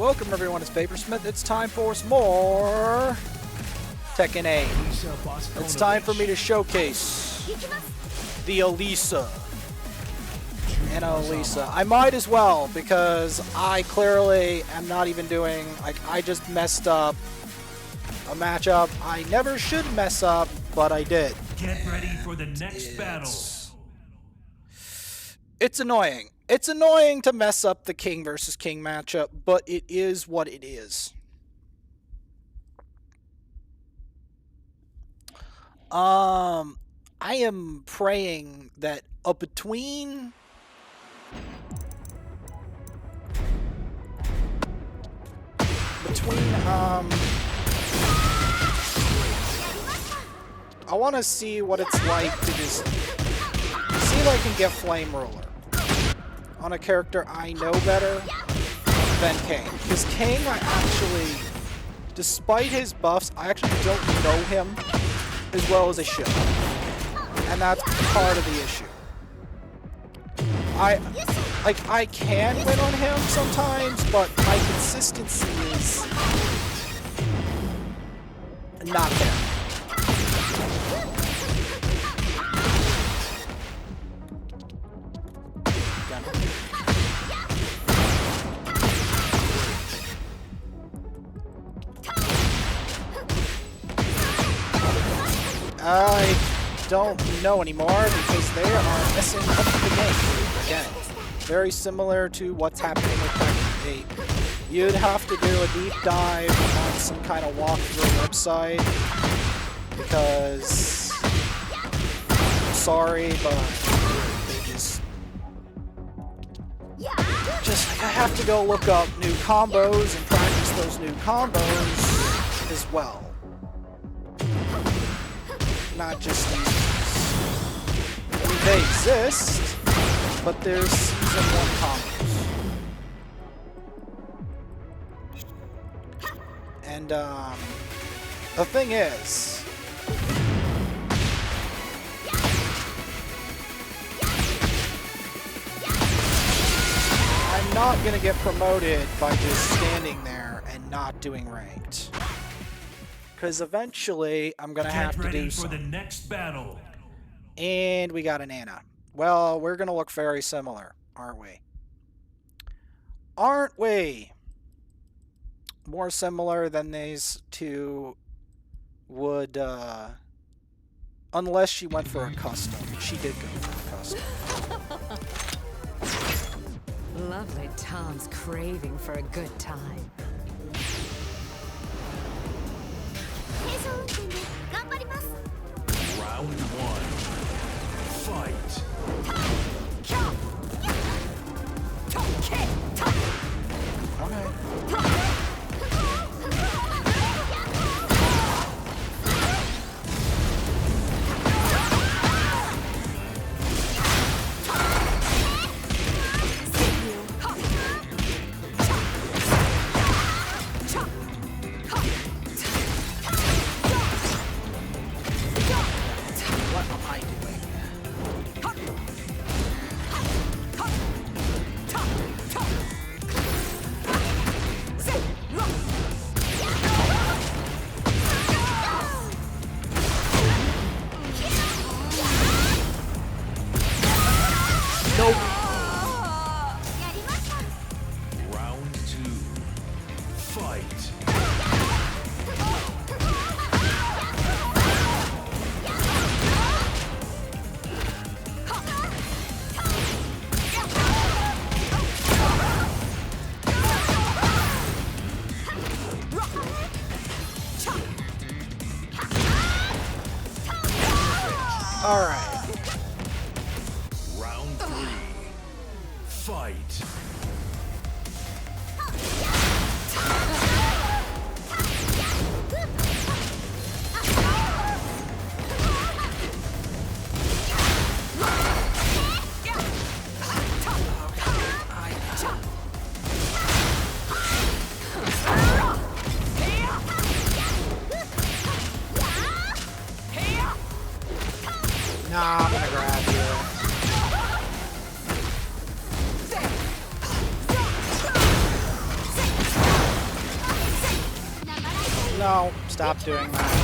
Welcome everyone, it's Papersmith. It's time for some more Tekken 8. It's time for me to showcase the Alisa. And Alisa. I might as well, because I clearly am not even doing, like, I just messed up a matchup I never should mess up, but I did. Get ready for the next battle. It's annoying. It's annoying to mess up the King versus King matchup, but it is what it is. I am praying that between I want to see what it's like to just see if I can get Flame Ruler on a character I know better than King. Because King, I actually, despite his buffs, I actually don't know him as well as I should. And that's part of the issue. I can win on him sometimes, but my consistency is not there. I don't know anymore because they are messing up the game again. Very similar to what's happening with Tekken 8. You'd have to do a deep dive on some kind of walkthrough website because I'm sorry, but they just I have to go look up new combos and practice those new combos as well. Not just these ones. I mean, they exist, but there's season 1 combos. And, the thing is, I'm not gonna get promoted by just standing there and not doing ranked. Because eventually, I'm going to have to do something. For the next battle. And we got an Anna. Well, we're going to look very similar, aren't we? Aren't we? More similar than these two would, unless she went for a custom. She did go for a custom. Lovely Tom's craving for a good time. Round 1. Fight. Round 2. Fight. All right. Round 3. Fight. No, stop doing that.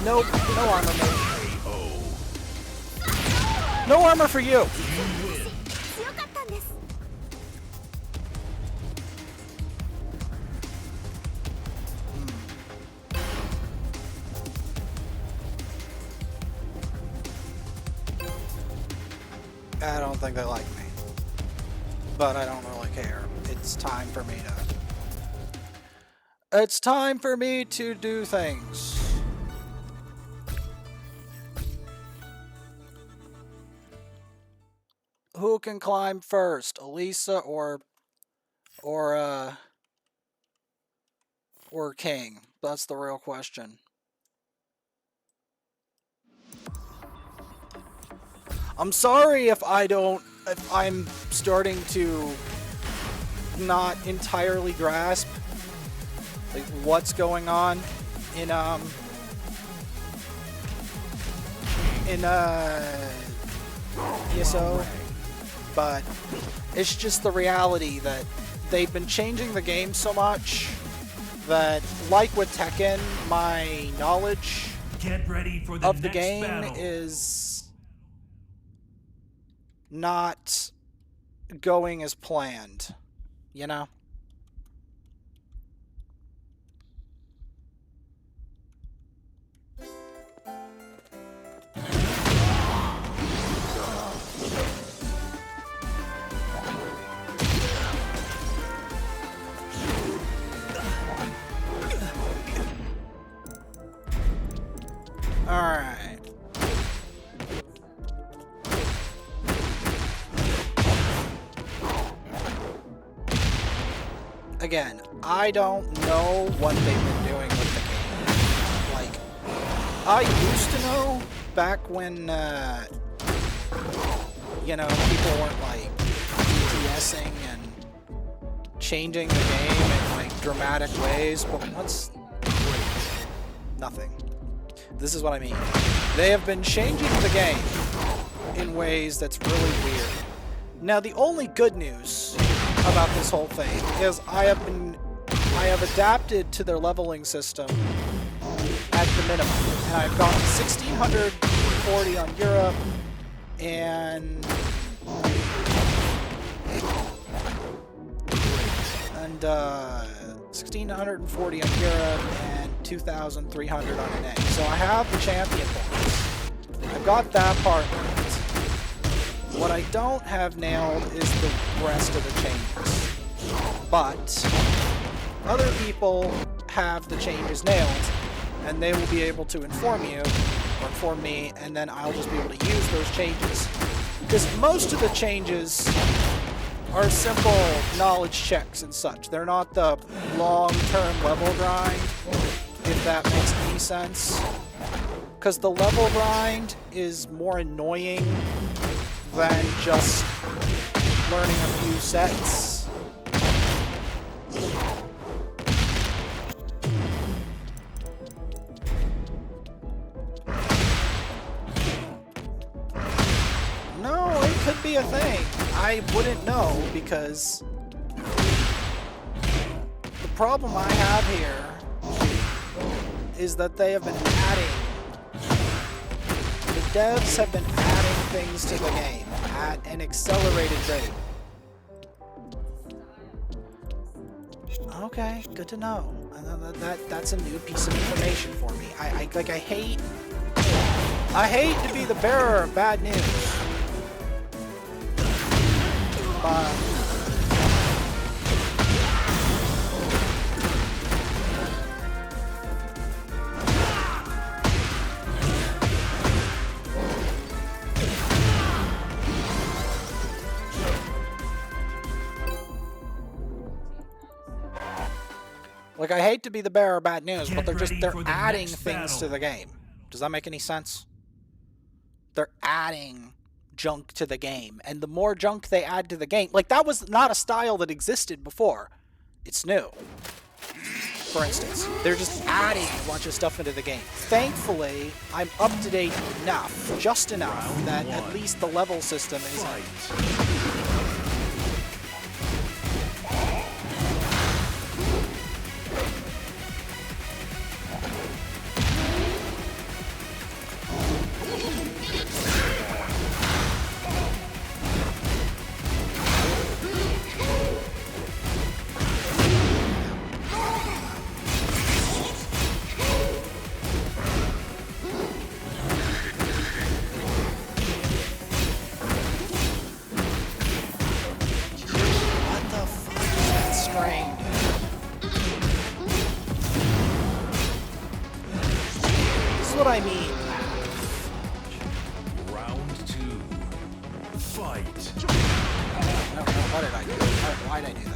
Nope, no armor, mate. No armor for you. I don't think they like me, but I don't really care. It's time for me to... It's time for me to do things. Who can climb first, Alisa or King? That's the real question. I'm sorry if I'm starting to not entirely grasp like what's going on in ESO, but it's just the reality that they've been changing the game so much that, like with Tekken, my knowledge Get ready for the of the next game battle. is not going as planned, you know? Alright. Again, I don't know what they've been doing with the game. Like, I used to know back when, you know, people weren't, like, DPSing and changing the game in, like, dramatic ways, but what's... Nothing. This is what I mean. They have been changing the game in ways that's really weird. Now, the only good news about this whole thing is I have adapted to their leveling system at the minimum, and I've gotten 1640 on Europe and 1640 on Europe and 2300 on NA. So I have the champion points. I've got that part right. What I don't have nailed is the rest of the changes. But other people have the changes nailed, and they will be able to inform you, or inform me, and then I'll just be able to use those changes. Because most of the changes are simple knowledge checks and such. They're not the long-term level grind, if that makes any sense. Because the level grind is more annoying than just learning a few sets. No, it could be a thing. I wouldn't know because the problem I have here is that they have been adding. The devs have been adding things to the game at an accelerated rate. Okay, good to know. That's a new piece of information for me. I hate to be the bearer of bad news. But like, I hate to be the bearer of bad news, but they're adding things to the game. Does that make any sense? They're adding junk to the game, and the more junk they add to the game, like, that was not a style that existed before. It's new. for instance. They're just adding a bunch of stuff into the game. Thankfully, I'm up to date enough, just enough, that at least the level system isn't. What I mean. Round 2. Fight. No, what did I do? Why did I do that?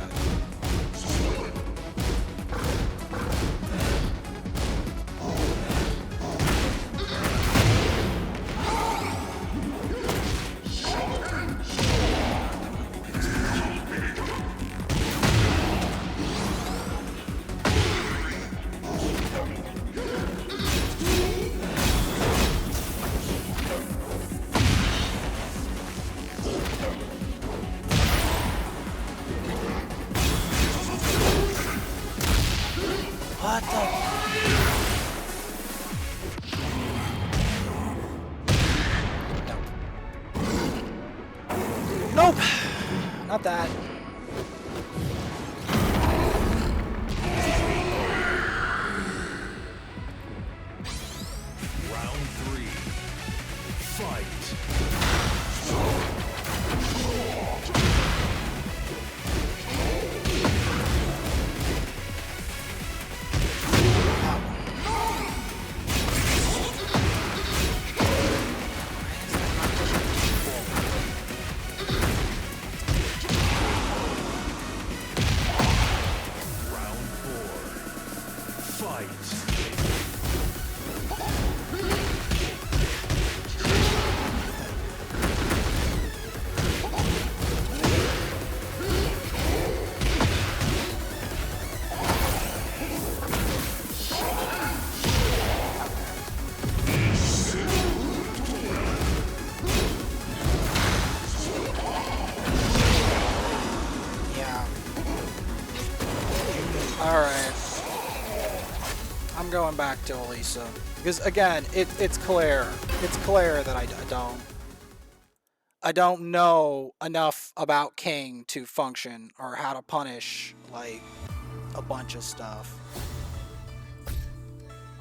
What the? Nope. Not that. Round 3. Fight. Alright. I'm going back to Alisa. Because again, it's clear. It's clear that I don't know enough about King to function or how to punish like a bunch of stuff.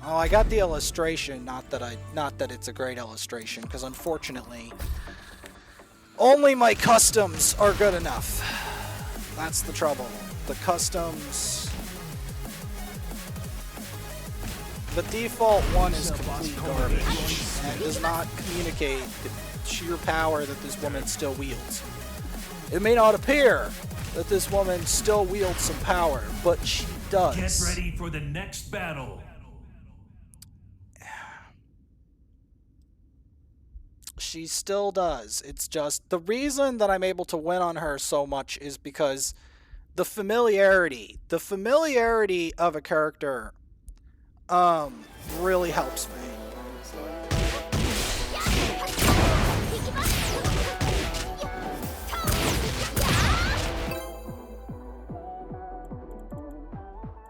Oh, I got the illustration, not that it's a great illustration, because unfortunately only my customs are good enough. That's the trouble. The customs. The default one is complete garbage and does not communicate the sheer power that this woman still wields. It may not appear that this woman still wields some power, but she does. Get ready for the next battle. She still does. It's just the reason that I'm able to win on her so much is because the familiarity of a character really helps me.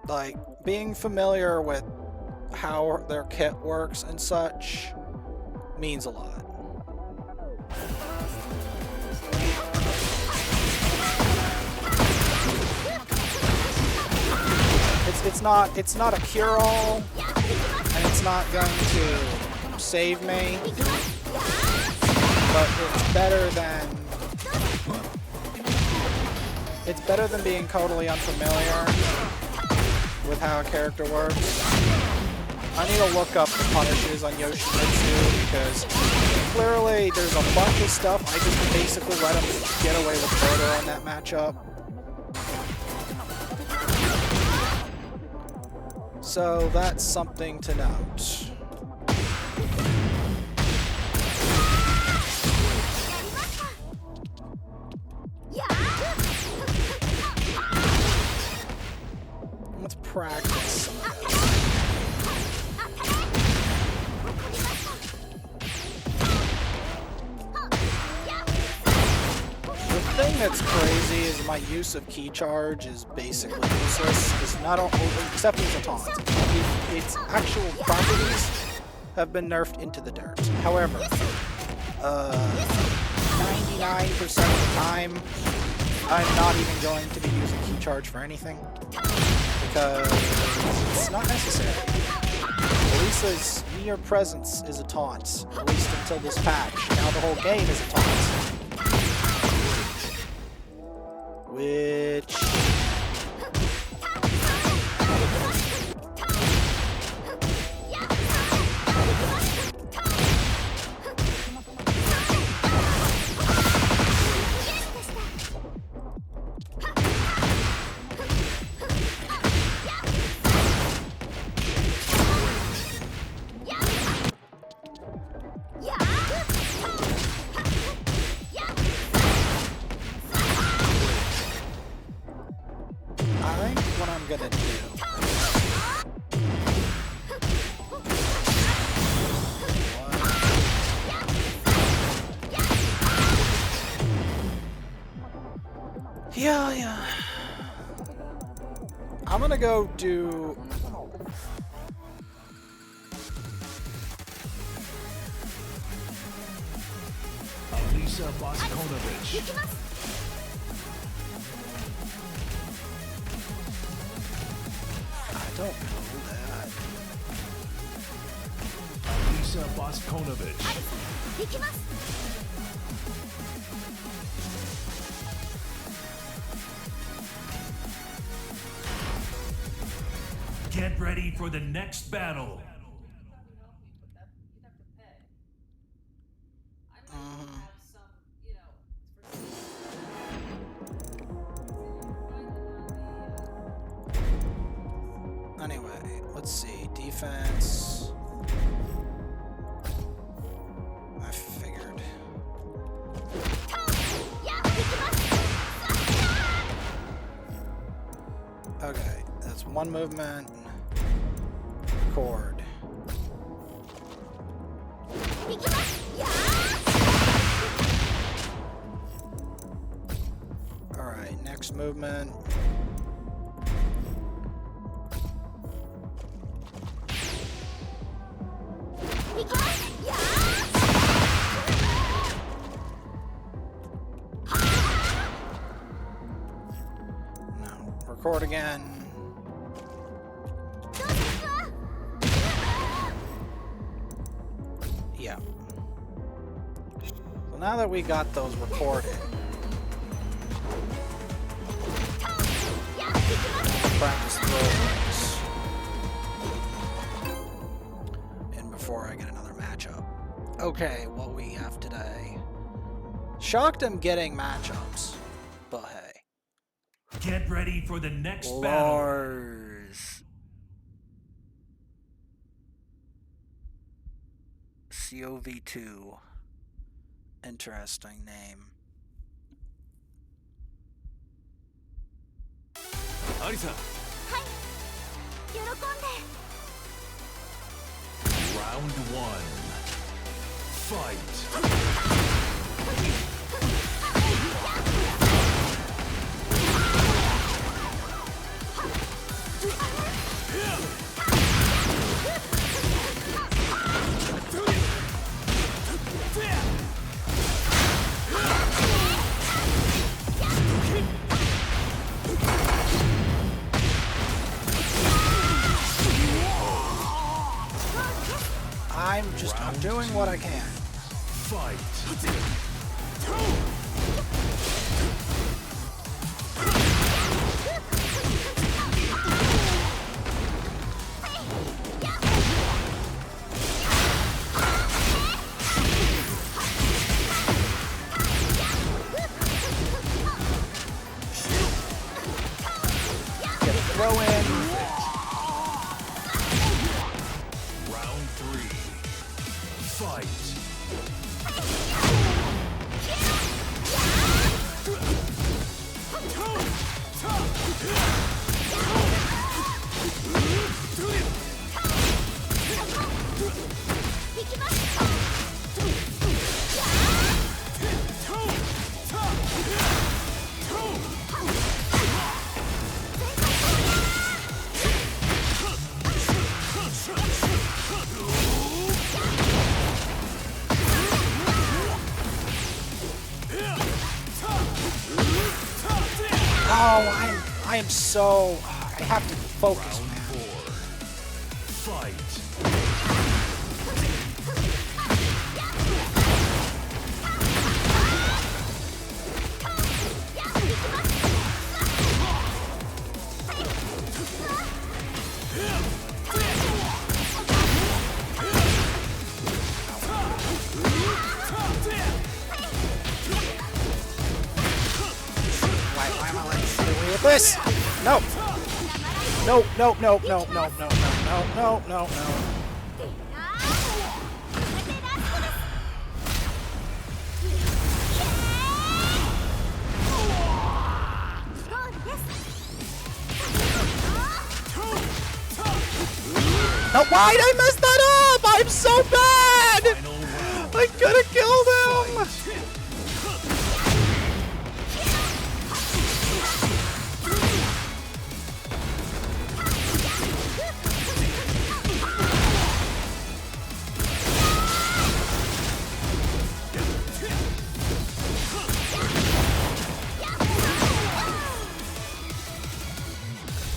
Like, being familiar with how their kit works and such means a lot. It's not a cure-all, and it's not going to save me, but it's better than being totally unfamiliar with how a character works. I need to look up the punishes on Yoshimitsu, because clearly there's a bunch of stuff I just basically let him get away with murder on that matchup. So that's something to note. Let's practice some of this. The thing that's crazy is my use of key charge is basically useless. It's not all, except as a taunt. Its actual properties have been nerfed into the dirt. However, 99% of the time, I'm not even going to be using key charge for anything because it's not necessary. Alisa's mere presence is a taunt, at least until this patch. Now the whole game is a taunt. Which... gonna do. Yeah. I'm gonna go do... Alisa Boskonovich. I don't know that. Alisa Boskonovich. Get ready for the next battle. Anyway, let's see. Defense. I figured. Okay, that's one movement. Record. Alright, next movement. No, record again. Yeah. So now that we got those recorded, practice throws. And before I get another matchup. Okay, what we have today. Shocked I'm getting matchups, but hey. Get ready for the next battle. Lars. COV2. Interesting name. Alisa. Round one. Fight. I'm doing what I can. Fight. Get a throw in. Round three. Fight. I am so... I have to focus, Round man. 4. Fight. Why am I letting you with this? No. No, no, no, no, no, no, no, no, no, no. No, why did I mess that up? I'm so bad! Final round. I could have killed him!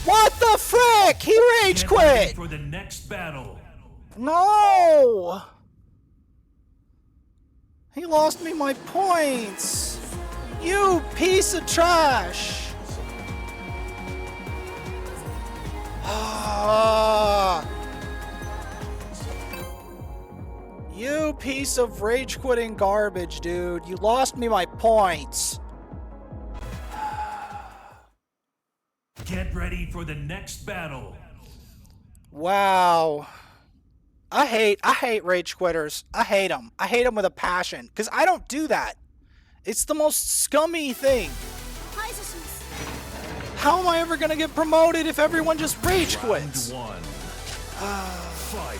What the frick? He rage Get ready quit! for the next battle. No! He lost me my points! You piece of trash! You piece of rage quitting garbage, dude. You lost me my points. Get ready for the next battle. Wow. I hate rage quitters. I hate them. I hate them with a passion. Because I don't do that. It's the most scummy thing. How am I ever going to get promoted if everyone just rage quits? Round 1. Fight.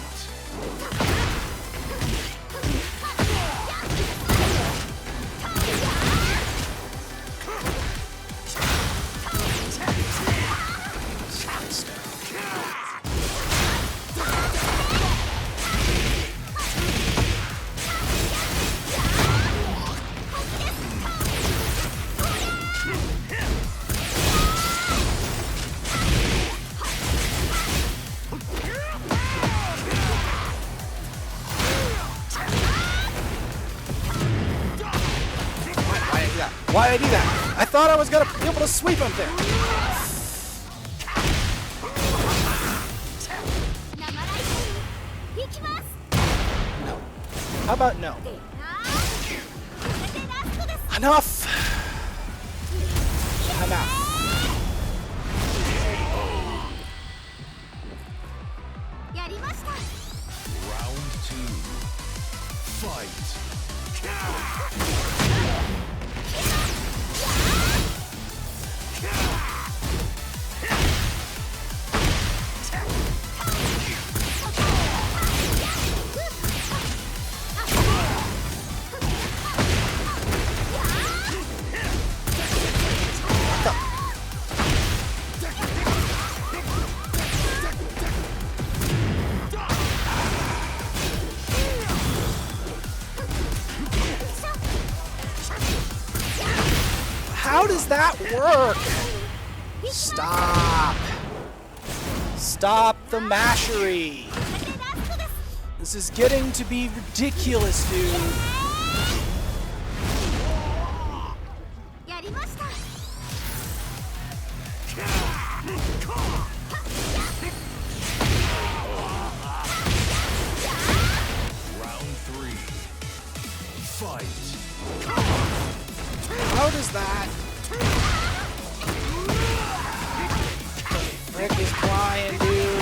Why did I do that? I thought I was going to be able to sweep him there. No. How about no? Enough! I'm out. Round 2. Fight. How does that work? Stop. Stop the mashery. This is getting to be ridiculous, dude. Round 3. Fight. How does that? Frick is Bryan, dude.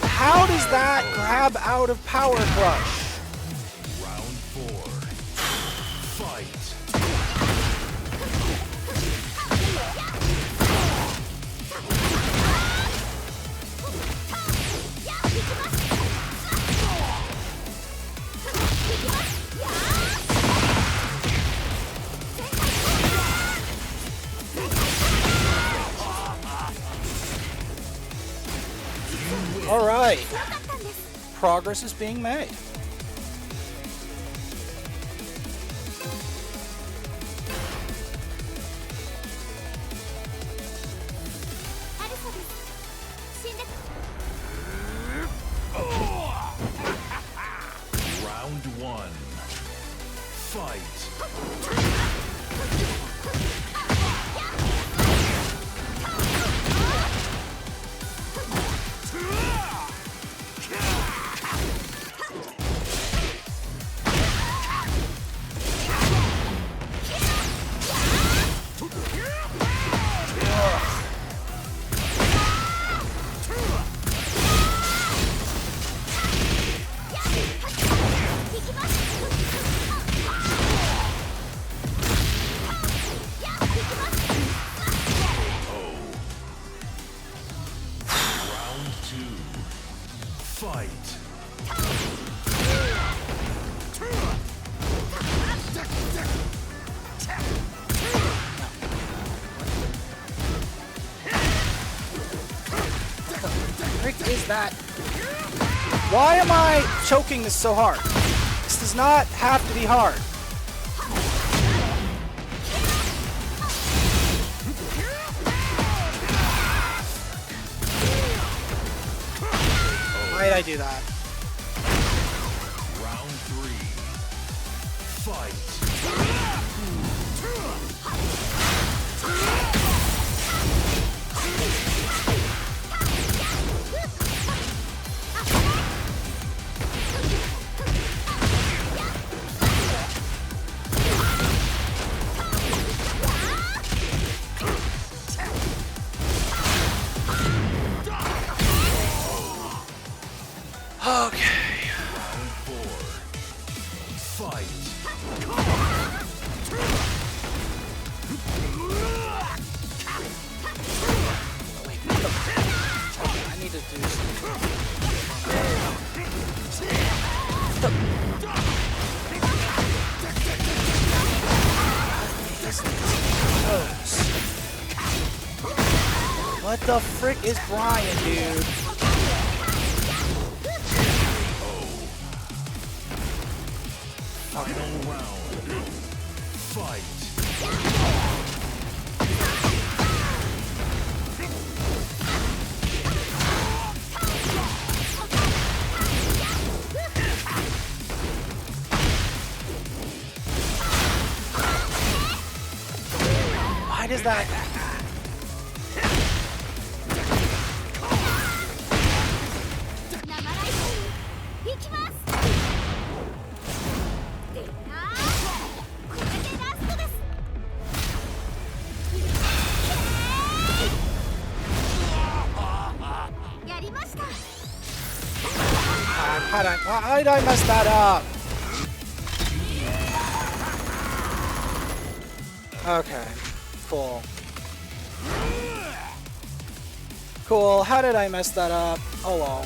How does that grab out of Power Crush? Round 4. Fight. Alright. Progress is being made. Round one. Fight. Fight. Frick is that? Why am I choking this so hard? This does not have to be hard. Why did I do that? Round three. Fight. Okay. Round four. Fight. I need to do something. What the frick is Bryan, dude? Final round. Fight. Why does that? How did I mess that up? Okay, cool. Cool, how did I mess that up? Oh well.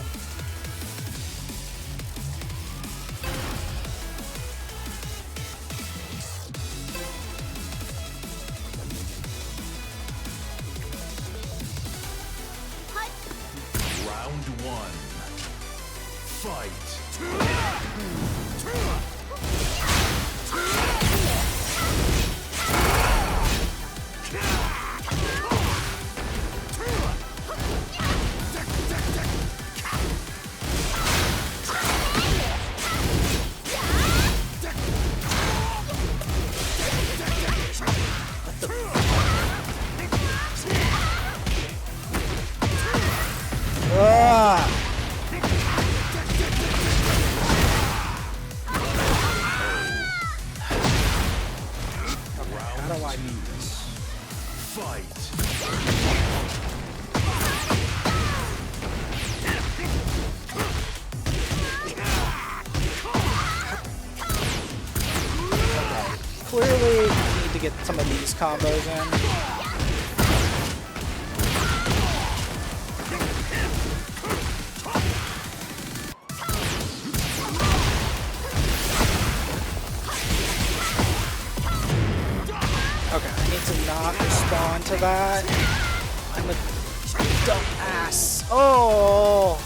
Round one. Fight. Ah! How do I do this? Fight. Clearly, I need to get some of these combos in. Okay, I need to not respond to that. I'm a dumb ass. Oh!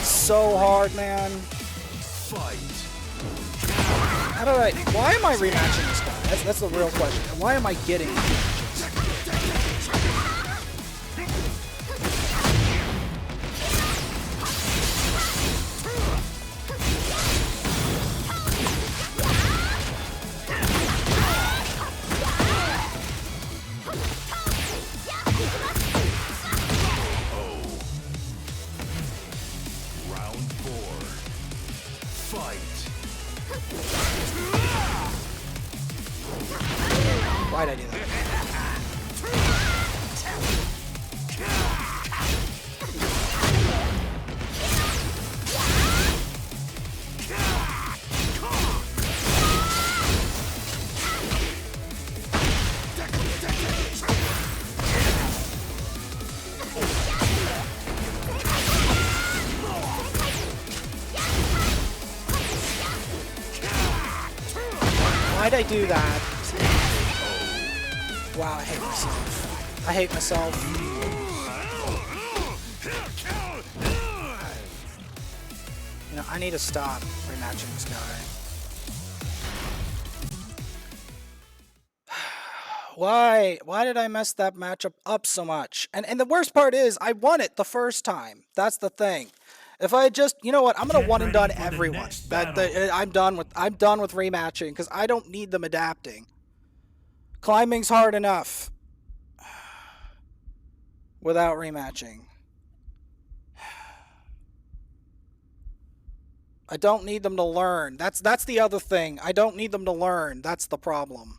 It's so hard, man. Fight. Why am I rematching this guy? That's the real question. And why am I getting Round 4. Fight. Why'd I do that? Why'd I do that? Wow, I hate myself. I hate myself. You know, I need to stop rematching this guy. Why did I mess that matchup up so much? And the worst part is, I won it the first time. That's the thing. If I just, you know what, I'm gonna one and done everyone. I'm done with rematching because I don't need them adapting. Climbing's hard enough without rematching. I don't need them to learn. That's the other thing. I don't need them to learn. That's the problem.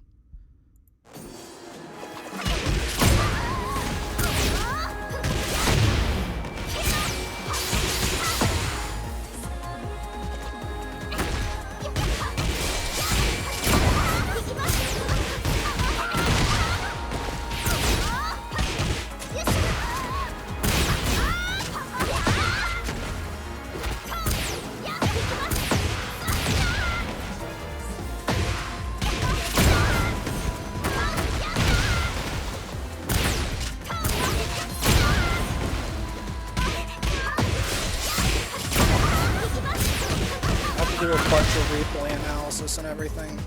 Do a bunch of replay analysis and everything.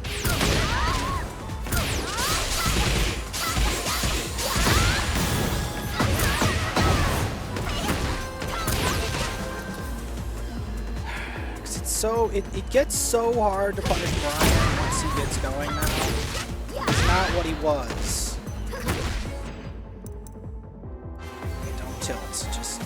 It gets so hard to punish Bryan once he gets going now. It's not what he was. Okay, don't tilt, just...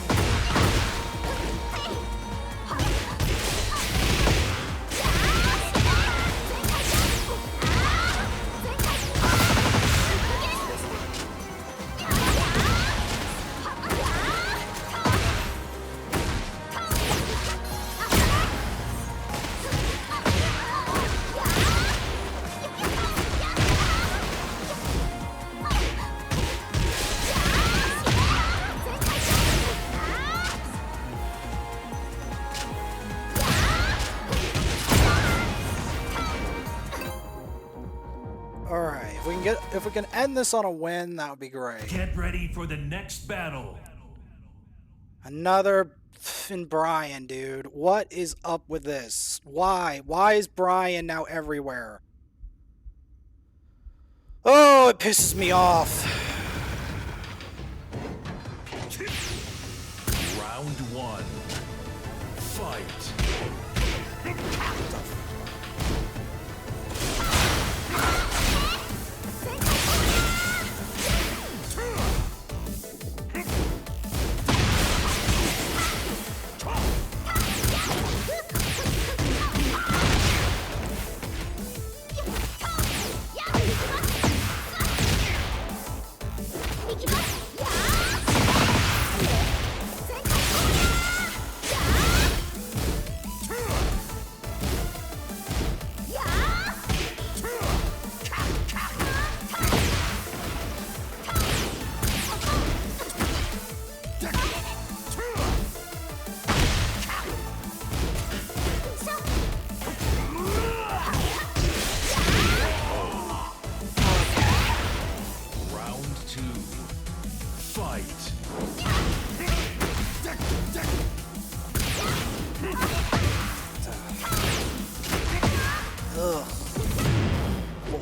Alright, if we can end this on a win, that would be great. Get ready for the next battle. Another f***ing Bryan, dude. What is up with this? Why? Why is Bryan now everywhere? Oh, it pisses me off. Round 1. Fight.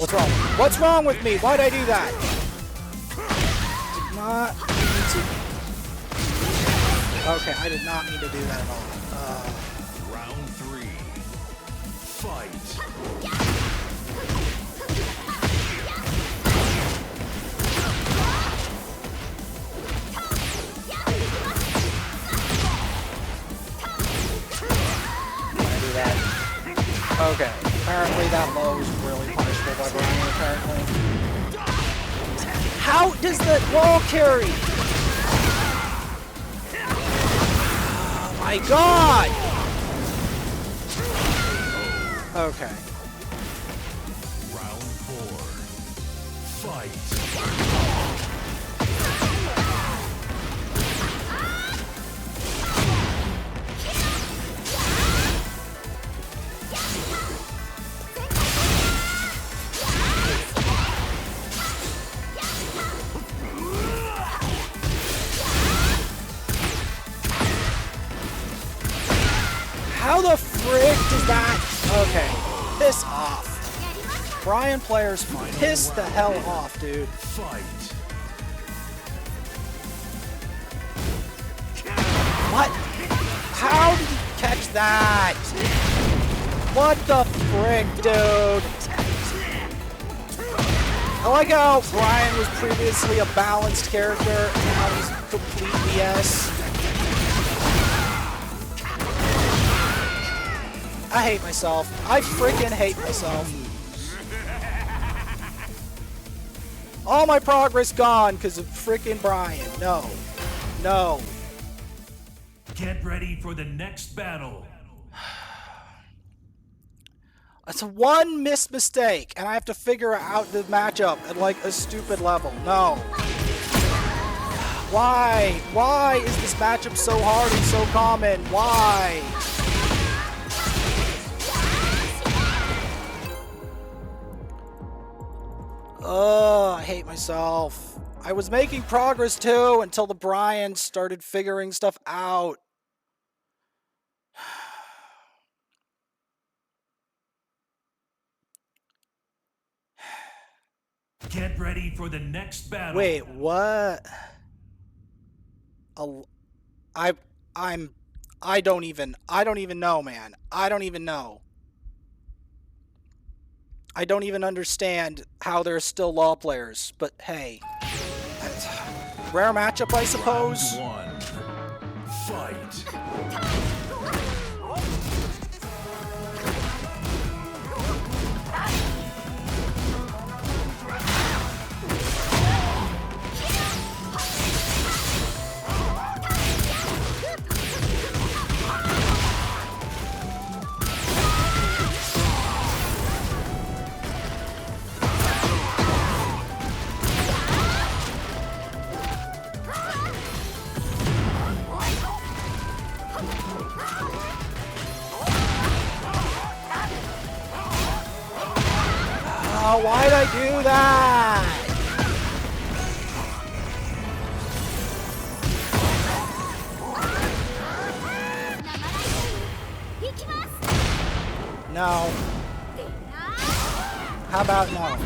What's wrong? What's wrong with me? Why'd I do that? Did not mean to. Okay, I did not mean to do that at all. Round 3. Fight. Okay, apparently that low is really punishable by Bryan, apparently. How does the wall carry? Oh my god! Okay. Round 4. Fight. How the frick does that? Okay, piss off. Bryan players piss the hell off, dude. Fight. What? How did he catch that? What the frick, dude? I like how Bryan was previously a balanced character, and now he's complete BS. I hate myself. I freaking hate myself. All my progress gone because of freaking Bryan. No. No. Get ready for the next battle. It's one missed mistake, and I have to figure out the matchup at like a stupid level. No. Why? Why is this matchup so hard and so common? Why? Ugh, I hate myself. I was making progress too until the Bryan started figuring stuff out. Get ready for the next battle. Wait, what? I don't even know, man. I don't even know. I don't even understand how there's still law players, but hey. Rare matchup, I suppose? Round 1. Fight. Oh, why'd I do that? No. How about no?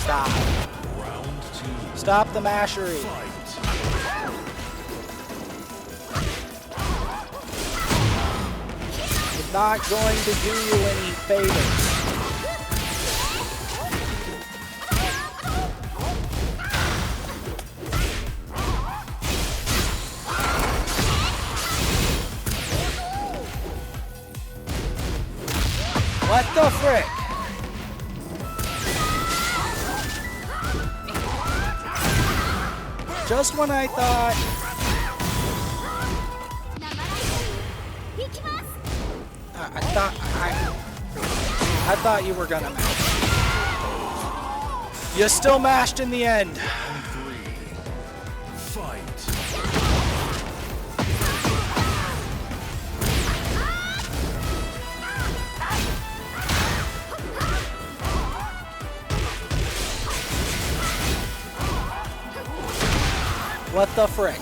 Stop. Round 2. Stop the mashery. Fight. It's not going to do you any favors. What the frick? Just when I thought... I thought you were gonna mash. You still mashed in the end. Round 3. Fight. What the frick?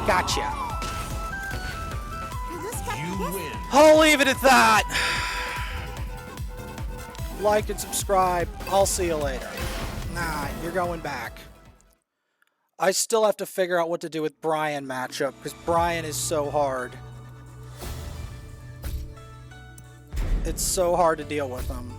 Gotcha. You win. I'll leave it at that. Like and subscribe. I'll see you later. Nah, you're going back. I still have to figure out what to do with Bryan matchup, because Bryan is so hard. It's so hard to deal with him.